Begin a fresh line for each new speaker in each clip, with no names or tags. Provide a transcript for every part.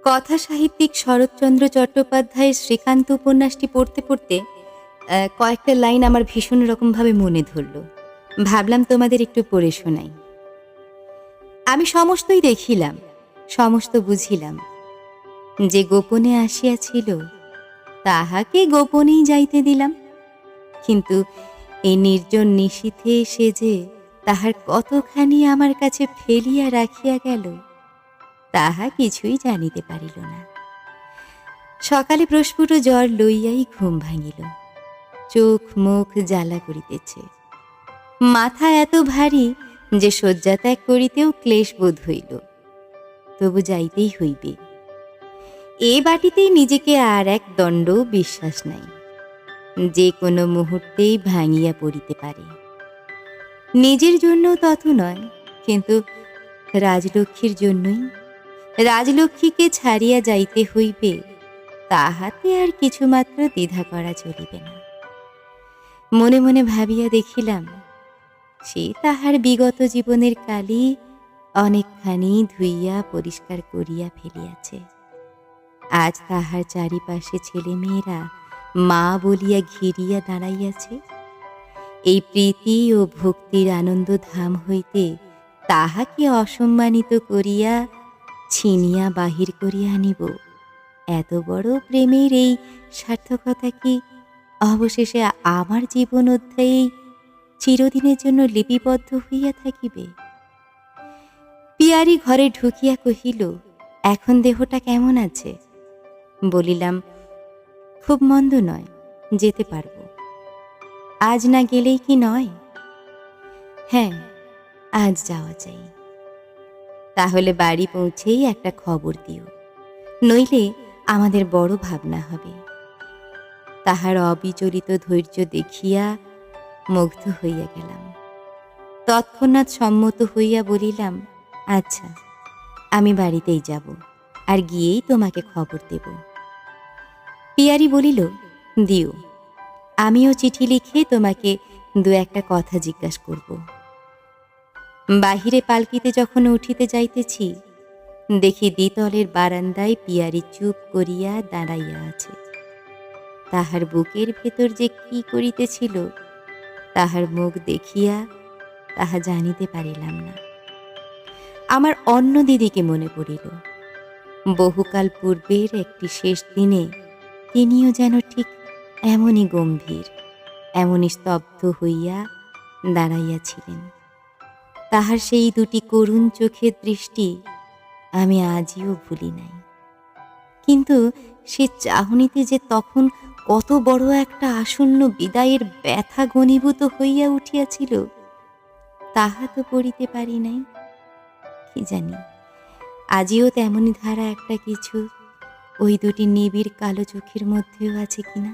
কথা সাহিত্যিক শরৎচন্দ্র চট্টোপাধ্যায়ের শ্রীকান্ত উপন্যাসটি পড়তে পড়তে কয়েকটা লাইন আমার ভীষণ রকমভাবে মনে ধরল। ভাবলাম তোমাদের একটু পড়ে শোনাই। আমি সমস্তই দেখিলাম, সমস্ত বুঝিলাম। যে গোপনে আসিয়াছিল তাহাকে গোপনেই যাইতে দিলাম। কিন্তু এই নির্জন নিশীথে সে যে তাহার কতখানি আমার কাছে ফেলিয়া রাখিয়া গেল তাহা কিছুই জানিতে পারিল না। সকালে প্রস্ফুট জ্বর লইয়াই ঘুম ভাঙিল। চোখ মুখ জ্বালা করিতেছে। মাথা এত ভারী যে শয্যা ত্যাগ করিতেও ক্লেশ বোধ হইল। তবু যাইতেই হইবে। এ বাটিতেই নিজেকে আর এক দণ্ড বিশ্বাস নাই, যে কোনো মুহূর্তেই ভাঙিয়া পড়িতে পারে। নিজের জন্য তত নয়, কিন্তু রাজলক্ষ্মীর জন্যই। রাজলক্ষ্মীকে ছাড়িয়া যাইতে হইবে, তাহাতে আর কিছুমাত্র দ্বিধা করা চলিবে না। মনে মনে ভাবিয়া দেখিলাম, সে তাহার বিগত জীবনের কালি অনেকখানি ধুইয়া পরিষ্কার করিয়া ফেলিয়াছে। আজ তাহার চারিপাশে ছেলেমেয়েরা মা বলিয়া ঘিরিয়া দাঁড়াইয়াছে। এই প্রীতি ও ভক্তির আনন্দ ধাম হইতে তাহাকে অসম্মানিত করিয়া ছিনিয়া বাহির করিয়া আনিব, এত বড় প্রেমের এই সার্থকতা কি অবশেষে আমার জীবন অধ্যায়েই চিরদিনের জন্য লিপিবদ্ধ হইয়া থাকিবে? পিয়ারি ঘরে ঢুকিয়া কহিল, এখন দেহটা কেমন আছে? বলিলাম, খুব মন্দ নয়, যেতে পারব। আজ না গেলেই কি নয়? হ্যাঁ, আজ যাওয়া চাই। তাহলে বাড়ি পৌঁছেই একটা খবর দিও, নইলে আমাদের বড় ভাবনা হবে। তাহার অবিচলিত ধৈর্য দেখিয়া মুগ্ধ হইয়া গেলাম। তৎক্ষণাৎ সম্মত হইয়া বলিলাম, আচ্ছা, আমি বাড়িতেই যাব, আর গিয়েই তোমাকে খবর দেব। পিয়ারি বলিল, দিও, আমিও চিঠি লিখে তোমাকে দু একটা কথা জিজ্ঞাসা করব। বাহিরে পালকিতে যখন উঠিতে যাইতেছি, দেখি দ্বিতলের বারান্দায় পিয়ারি চুপ করিয়া দাঁড়াইয়া আছে। তাহার বুকের ভেতর যে কি করিতেছিল তাহার মুখ দেখিয়া তাহা জানিতে পারিলাম না। আমার অন্য দিদিকে মনে পড়িল। বহুকাল পূর্বের একটি শেষ দিনে তিনিও যেন ঠিক এমনই গম্ভীর, এমনই স্তব্ধ হইয়া দাঁড়াইয়াছিলেন। তাহার সেই দুটি করুণ চোখের দৃষ্টি আমি আজিও ভুলি নাই। কিন্তু সে চাহনিতে যে তখন কত বড় একটা আসন্ন বিদায়ের ব্যথা ঘনীভূত হইয়া উঠিয়াছিল তাহা তো পড়িতে পারি নাই। কি জানি আজিও তেমনি ধারা একটা কিছু ওই দুটি নিবিড় কালো চোখের মধ্যেও আছে কিনা।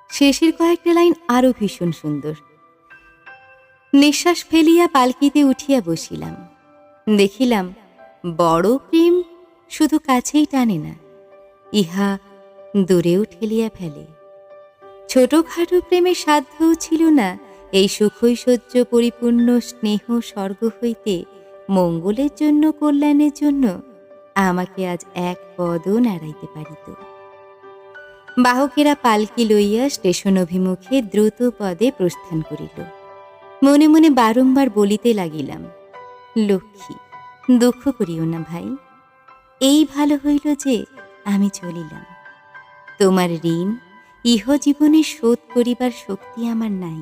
শেষের কয়েকটা লাইন আরো ভীষণ সুন্দর। নিঃশ্বাস ফেলিয়া পালকিতে উঠিয়া বসিলাম। দেখিলাম, বড় প্রেম শুধু কাছেই টানে না, ইহা দূরেও ঠেলিয়া ফেলে। ছোটখাটো প্রেমের সাধ্যও ছিল না এই সুখৈশ্বর্য পরিপূর্ণ স্নেহ স্বর্গ হইতে মঙ্গলের জন্য, কল্যাণের জন্য আমাকে আজ এক পদও নাড়াইতে পারিত। বাহকেরা পালকি লইয়া স্টেশন অভিমুখে দ্রুত পদে প্রস্থান করিল। মনে মনে বারংবার বলিতে লাগিলাম, লক্ষ্মী, দুঃখ করিও না ভাই, এই ভালো হইল যে আমি চলিলাম। তোমার ঋণ ইহজীবনে শোধ করিবার শক্তি আমার নাই,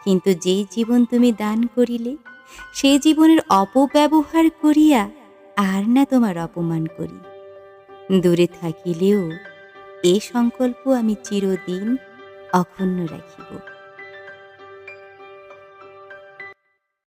কিন্তু যে জীবন তুমি দান করিলে সে জীবনের অপব্যবহার করিয়া আর না তোমার অপমান করি। দূরে থাকিলেও এ সংকল্প আমি চিরদিন অক্ষুণ্ণ রাখিব।